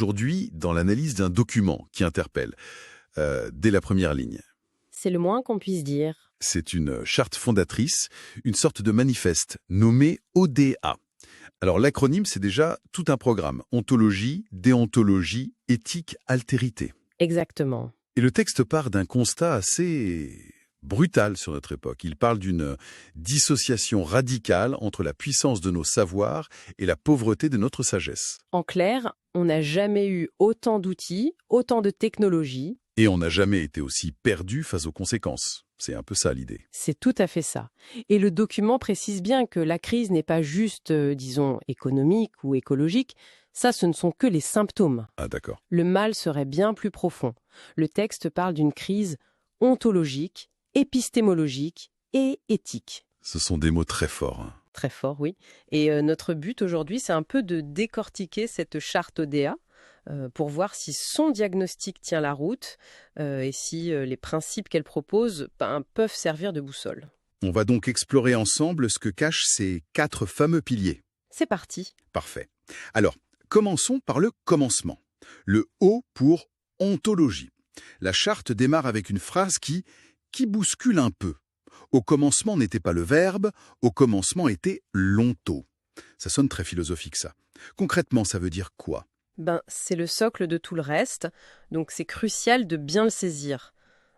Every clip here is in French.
Aujourd'hui, dans l'analyse d'un document qui interpelle, dès la première ligne. C'est le moins qu'on puisse dire. C'est une charte fondatrice, une sorte de manifeste nommé ODA. Alors l'acronyme, c'est déjà tout un programme. Ontologie, déontologie, éthique, altérité. Exactement. Et le texte part d'un constat assez brutal sur notre époque. Il parle d'une dissociation radicale entre la puissance de nos savoirs et la pauvreté de notre sagesse. En clair, on n'a jamais eu autant d'outils, autant de technologies. Et on n'a jamais été aussi perdu face aux conséquences. C'est un peu ça l'idée. C'est tout à fait ça. Et le document précise bien que la crise n'est pas juste, disons, économique ou écologique. Ça, ce ne sont que les symptômes. Ah d'accord. Le mal serait bien plus profond. Le texte parle d'une crise ontologique, épistémologique et éthique. Ce sont des mots très forts, hein. Très fort, oui. Et notre but aujourd'hui, c'est un peu de décortiquer cette charte ODA pour voir si son diagnostic tient la route et si les principes qu'elle propose peuvent servir de boussole. On va donc explorer ensemble ce que cachent ces 4 fameux piliers. C'est parti. Parfait. Alors, commençons par le commencement. Le O pour ontologie. La charte démarre avec une phrase qui bouscule un peu. Au commencement n'était pas le verbe, au commencement était l'onto. Ça sonne très philosophique, ça. Concrètement, ça veut dire quoi? C'est le socle de tout le reste, donc c'est crucial de bien le saisir.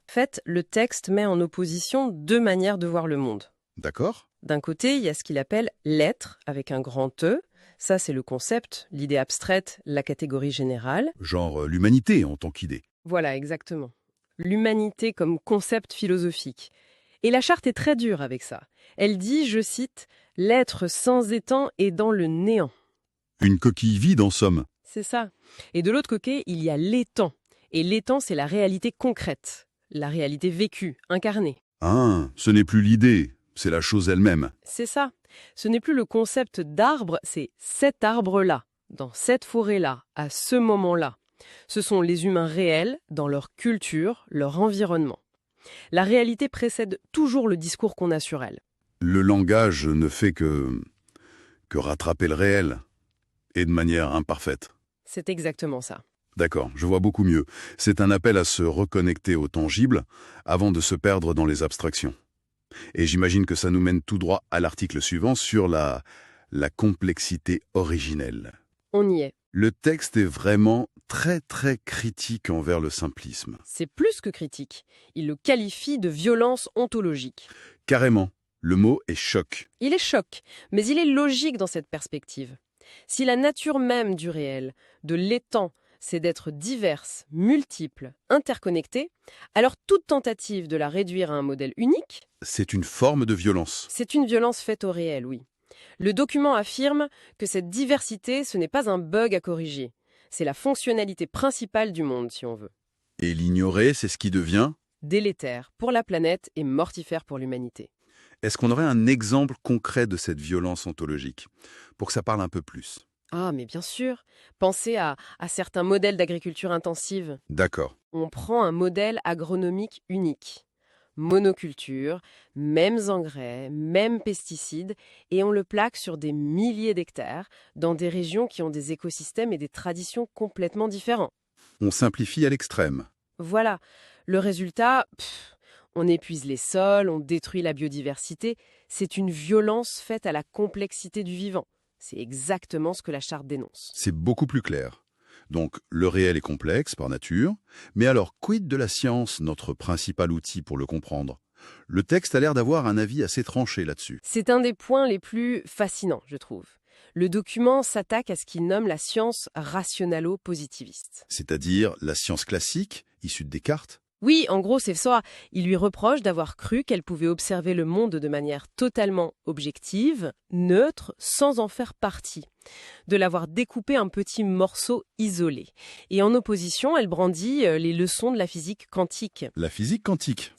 En fait, le texte met en opposition 2 manières de voir le monde. D'accord? D'un côté, il y a ce qu'il appelle l'être, avec un grand E. Ça, c'est le concept, l'idée abstraite, la catégorie générale. Genre l'humanité en tant qu'idée. Voilà, exactement. L'humanité comme concept philosophique. Et la charte est très dure avec ça. Elle dit, je cite, « L'être sans étant est dans le néant ». Une coquille vide en somme. C'est ça. Et de l'autre côté, il y a l'étant. Et l'étant, c'est la réalité concrète, la réalité vécue, incarnée. Ah, ce n'est plus l'idée, c'est la chose elle-même. C'est ça. Ce n'est plus le concept d'arbre, c'est cet arbre-là, dans cette forêt-là, à ce moment-là. Ce sont les humains réels, dans leur culture, leur environnement. La réalité précède toujours le discours qu'on a sur elle. Le langage ne fait que rattraper le réel, et de manière imparfaite. C'est exactement ça. D'accord, je vois beaucoup mieux. C'est un appel à se reconnecter au tangible avant de se perdre dans les abstractions. Et j'imagine que ça nous mène tout droit à l'article suivant sur la complexité originelle. On y est. Le texte est vraiment très très critique envers le simplisme. C'est plus que critique. Il le qualifie de violence ontologique. Carrément, le mot est choc. Il est choc, mais il est logique dans cette perspective. Si la nature même du réel, de l'étant, c'est d'être diverse, multiple, interconnectée, alors toute tentative de la réduire à un modèle unique, C'est une forme de violence. c'est une violence faite au réel, oui. Le document affirme que cette diversité, ce n'est pas un bug à corriger. C'est la fonctionnalité principale du monde, si on veut. Et l'ignorer, c'est ce qui devient... Délétère pour la planète et mortifère pour l'humanité. Est-ce qu'on aurait un exemple concret de cette violence ontologique, pour que ça parle un peu plus? Ah, mais bien sûr. Pensez à certains modèles d'agriculture intensive. D'accord. On prend un modèle agronomique unique. Monoculture, mêmes engrais, mêmes pesticides, et on le plaque sur des milliers d'hectares, dans des régions qui ont des écosystèmes et des traditions complètement différents. On simplifie à l'extrême. Voilà. Le résultat, on épuise les sols, on détruit la biodiversité. C'est une violence faite à la complexité du vivant. C'est exactement ce que la charte dénonce. C'est beaucoup plus clair. Donc, le réel est complexe par nature, mais alors, quid de la science, notre principal outil pour le comprendre? Le texte a l'air d'avoir un avis assez tranché là-dessus. C'est un des points les plus fascinants, je trouve. Le document s'attaque à ce qu'il nomme la science rationalo-positiviste. C'est-à-dire la science classique, issue de Descartes. Oui, en gros, c'est ça. Il lui reproche d'avoir cru qu'elle pouvait observer le monde de manière totalement objective, neutre, sans en faire partie. De l'avoir découpé en petits morceaux isolés. Et en opposition, elle brandit les leçons de la physique quantique. La physique quantique.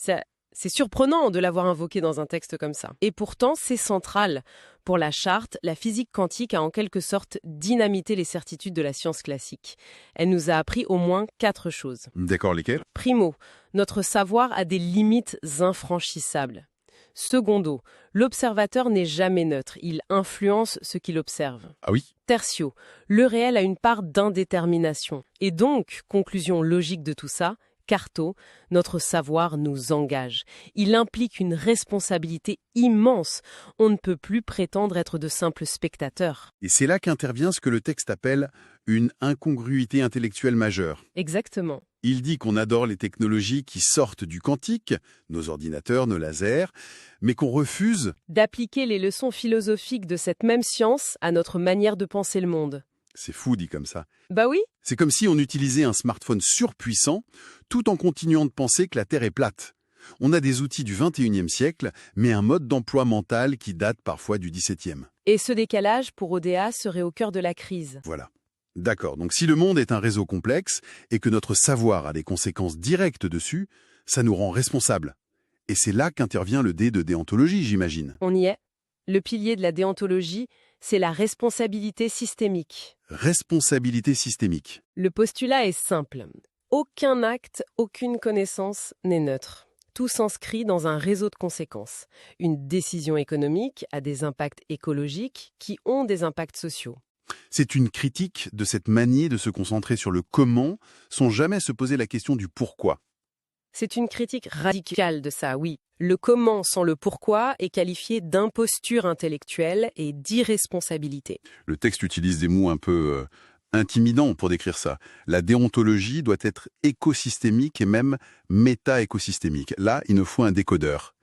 C'est surprenant de l'avoir invoqué dans un texte comme ça. Et pourtant, c'est central. Pour la charte, la physique quantique a en quelque sorte dynamité les certitudes de la science classique. Elle nous a appris au moins 4 choses. D'accord, lesquelles? Primo, notre savoir a des limites infranchissables. Secondo, l'observateur n'est jamais neutre, il influence ce qu'il observe. Ah oui? Tertio, le réel a une part d'indétermination. Et donc, conclusion logique de tout ça, quarto, notre savoir nous engage. Il implique une responsabilité immense. On ne peut plus prétendre être de simples spectateurs. Et c'est là qu'intervient ce que le texte appelle une incongruité intellectuelle majeure. Exactement. Il dit qu'on adore les technologies qui sortent du quantique, nos ordinateurs, nos lasers, mais qu'on refuse... D'appliquer les leçons philosophiques de cette même science à notre manière de penser le monde. C'est fou dit comme ça. Bah oui. C'est comme si on utilisait un smartphone surpuissant tout en continuant de penser que la Terre est plate. On a des outils du 21e siècle, mais un mode d'emploi mental qui date parfois du 17e. Et ce décalage, pour ODA, serait au cœur de la crise. Voilà. D'accord, donc si le monde est un réseau complexe et que notre savoir a des conséquences directes dessus, ça nous rend responsables. Et c'est là qu'intervient le D de déontologie, j'imagine. On y est. Le pilier de la déontologie, c'est la responsabilité systémique. Responsabilité systémique. Le postulat est simple. Aucun acte, aucune connaissance n'est neutre. Tout s'inscrit dans un réseau de conséquences. Une décision économique a des impacts écologiques qui ont des impacts sociaux. C'est une critique de cette manie de se concentrer sur le comment sans jamais se poser la question du pourquoi. C'est une critique radicale de ça, oui. Le comment sans le pourquoi est qualifié d'imposture intellectuelle et d'irresponsabilité. Le texte utilise des mots un peu intimidants pour décrire ça. La déontologie doit être écosystémique et même méta-écosystémique. Là, il nous faut un décodeur.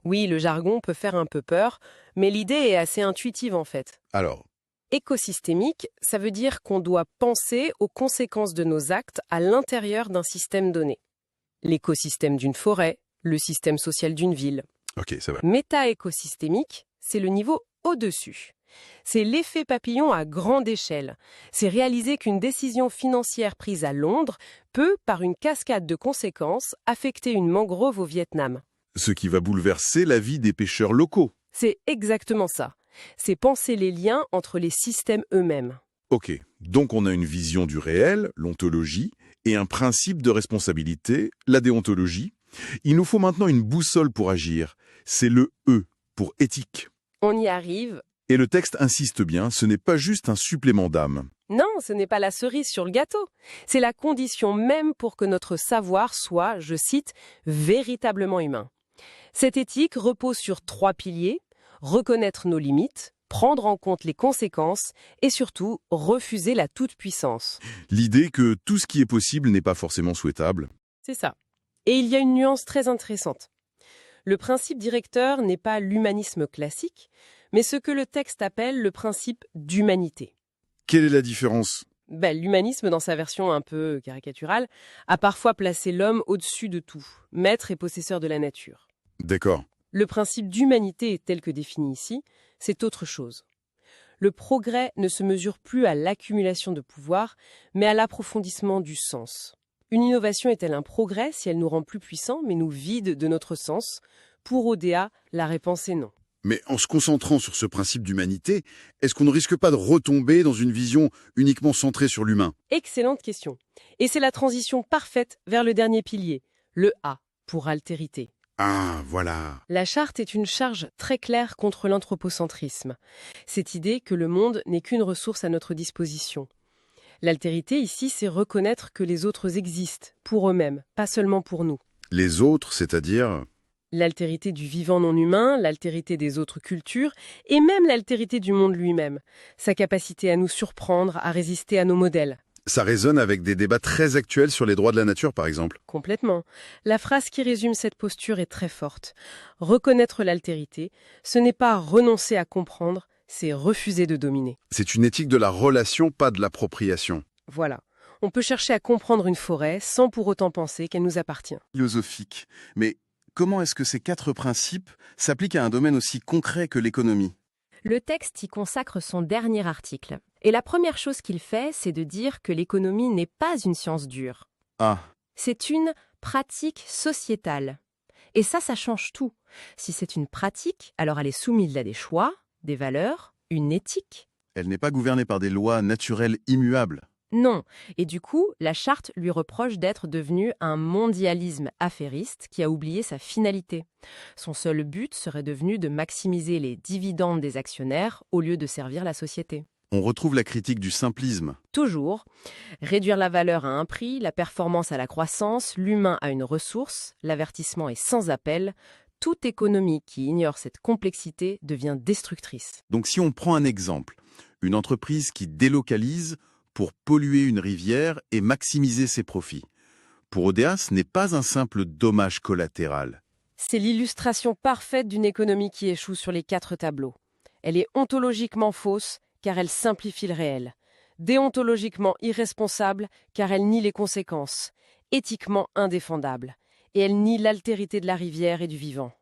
Oui, le jargon peut faire un peu peur, mais l'idée est assez intuitive en fait. Alors, Écosystémique, ça veut dire qu'on doit penser aux conséquences de nos actes à l'intérieur d'un système donné. L'écosystème d'une forêt, le système social d'une ville. ok, ça va. Méta-écosystémique, c'est le niveau au-dessus. C'est l'effet papillon à grande échelle. C'est réaliser qu'une décision financière prise à Londres peut, par une cascade de conséquences, affecter une mangrove au Vietnam. Ce qui va bouleverser la vie des pêcheurs locaux. C'est exactement ça. C'est penser les liens entre les systèmes eux-mêmes. Ok, donc on a une vision du réel, l'ontologie, et un principe de responsabilité, la déontologie. Il nous faut maintenant une boussole pour agir. C'est le E pour éthique. On y arrive. Et le texte insiste bien, ce n'est pas juste un supplément d'âme. Non, ce n'est pas la cerise sur le gâteau. C'est la condition même pour que notre savoir soit, je cite, véritablement humain. Cette éthique repose sur 3 piliers: reconnaître nos limites, prendre en compte les conséquences et surtout refuser la toute-puissance. L'idée que tout ce qui est possible n'est pas forcément souhaitable. C'est ça. Et il y a une nuance très intéressante. Le principe directeur n'est pas l'humanisme classique, mais ce que le texte appelle le principe d'humanité. Quelle est la différence ? L'humanisme, dans sa version un peu caricaturale, a parfois placé l'homme au-dessus de tout, maître et possesseur de la nature. D'accord. Le principe d'humanité tel que défini ici, c'est autre chose. Le progrès ne se mesure plus à l'accumulation de pouvoir, mais à l'approfondissement du sens. Une innovation est-elle un progrès si elle nous rend plus puissants, mais nous vide de notre sens? Pour ODA, la réponse est non. Mais en se concentrant sur ce principe d'humanité, est-ce qu'on ne risque pas de retomber dans une vision uniquement centrée sur l'humain? Excellente question. Et c'est la transition parfaite vers le dernier pilier, le A, pour altérité. Ah, voilà. La charte est une charge très claire contre l'anthropocentrisme. Cette idée que le monde n'est qu'une ressource à notre disposition. L'altérité ici, c'est reconnaître que les autres existent, pour eux-mêmes, pas seulement pour nous. Les autres, c'est-à-dire... L'altérité du vivant non humain, l'altérité des autres cultures, et même l'altérité du monde lui-même. Sa capacité à nous surprendre, à résister à nos modèles. Ça résonne avec des débats très actuels sur les droits de la nature, par exemple. Complètement. La phrase qui résume cette posture est très forte. Reconnaître l'altérité, ce n'est pas renoncer à comprendre, c'est refuser de dominer. C'est une éthique de la relation, pas de l'appropriation. Voilà. On peut chercher à comprendre une forêt sans pour autant penser qu'elle nous appartient. Philosophique. Mais comment est-ce que ces 4 principes s'appliquent à un domaine aussi concret que l'économie ? Le texte y consacre son dernier article. Et la première chose qu'il fait, c'est de dire que l'économie n'est pas une science dure. Ah, C'est une pratique sociétale. Et ça change tout. Si c'est une pratique, alors elle est soumise à des choix, des valeurs, une éthique. elle n'est pas gouvernée par des lois naturelles immuables. Non. Et du coup, la charte lui reproche d'être devenu un mondialisme affairiste qui a oublié sa finalité. Son seul but serait devenu de maximiser les dividendes des actionnaires au lieu de servir la société. On retrouve la critique du simplisme. Toujours, réduire la valeur à un prix, la performance à la croissance, l'humain à une ressource, l'avertissement est sans appel. Toute économie qui ignore cette complexité devient destructrice. Donc si on prend un exemple, une entreprise qui délocalise pour polluer une rivière et maximiser ses profits. Pour ODA, ce n'est pas un simple dommage collatéral. C'est l'illustration parfaite d'une économie qui échoue sur les 4 tableaux. Elle est ontologiquement fausse car elle simplifie le réel, déontologiquement irresponsable car elle nie les conséquences, éthiquement indéfendable, et elle nie l'altérité de la rivière et du vivant.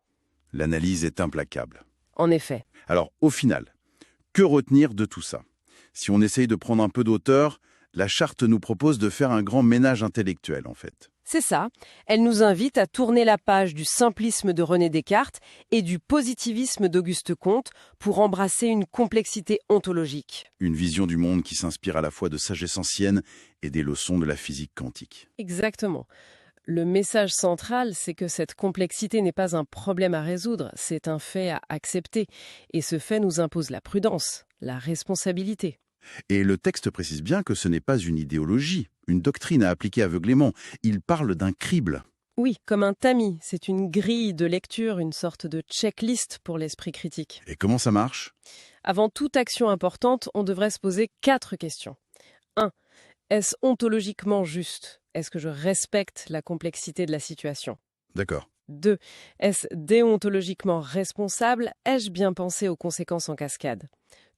L'analyse est implacable. En effet. Alors, au final, que retenir de tout ça? Si on essaye de prendre un peu d'auteur, la charte nous propose de faire un grand ménage intellectuel, en fait. C'est ça, elle nous invite à tourner la page du simplisme de René Descartes et du positivisme d'Auguste Comte pour embrasser une complexité ontologique. Une vision du monde qui s'inspire à la fois de sagesse ancienne et des leçons de la physique quantique. Exactement. Le message central, c'est que cette complexité n'est pas un problème à résoudre, c'est un fait à accepter. Et ce fait nous impose la prudence, la responsabilité. Et le texte précise bien que ce n'est pas une idéologie, une doctrine à appliquer aveuglément. Il parle d'un crible. Oui, comme un tamis, c'est une grille de lecture, une sorte de checklist pour l'esprit critique. Et comment ça marche? Avant toute action importante, on devrait se poser 4 questions. 1. Est-ce ontologiquement juste? Est-ce que je respecte la complexité de la situation? D'accord. 2. Est-ce déontologiquement responsable? Ai-je bien pensé aux conséquences en cascade?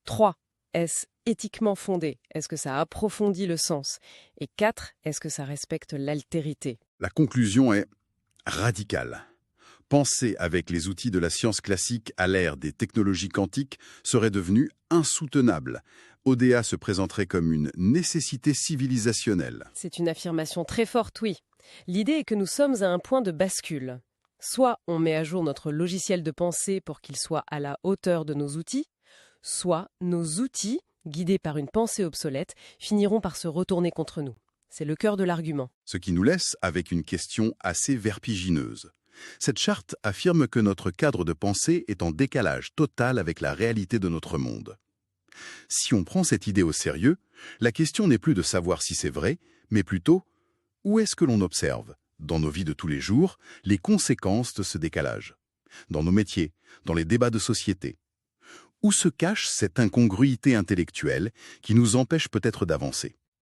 3. Est-ce éthiquement fondé? Est-ce que ça approfondit le sens? Et 4. Est-ce que ça respecte l'altérité? La conclusion est radicale. Penser avec les outils de la science classique à l'ère des technologies quantiques serait devenu insoutenable. ODA se présenterait comme une nécessité civilisationnelle. C'est une affirmation très forte, oui. L'idée est que nous sommes à un point de bascule. Soit on met à jour notre logiciel de pensée pour qu'il soit à la hauteur de nos outils, soit nos outils, guidés par une pensée obsolète, finiront par se retourner contre nous. C'est le cœur de l'argument. Ce qui nous laisse avec une question assez vertigineuse. Cette charte affirme que notre cadre de pensée est en décalage total avec la réalité de notre monde. Si on prend cette idée au sérieux, la question n'est plus de savoir si c'est vrai, mais plutôt où est-ce que l'on observe, dans nos vies de tous les jours, les conséquences de ce décalage, dans nos métiers, dans les débats de société. Où se cache cette incongruité intellectuelle qui nous empêche peut-être d'avancer?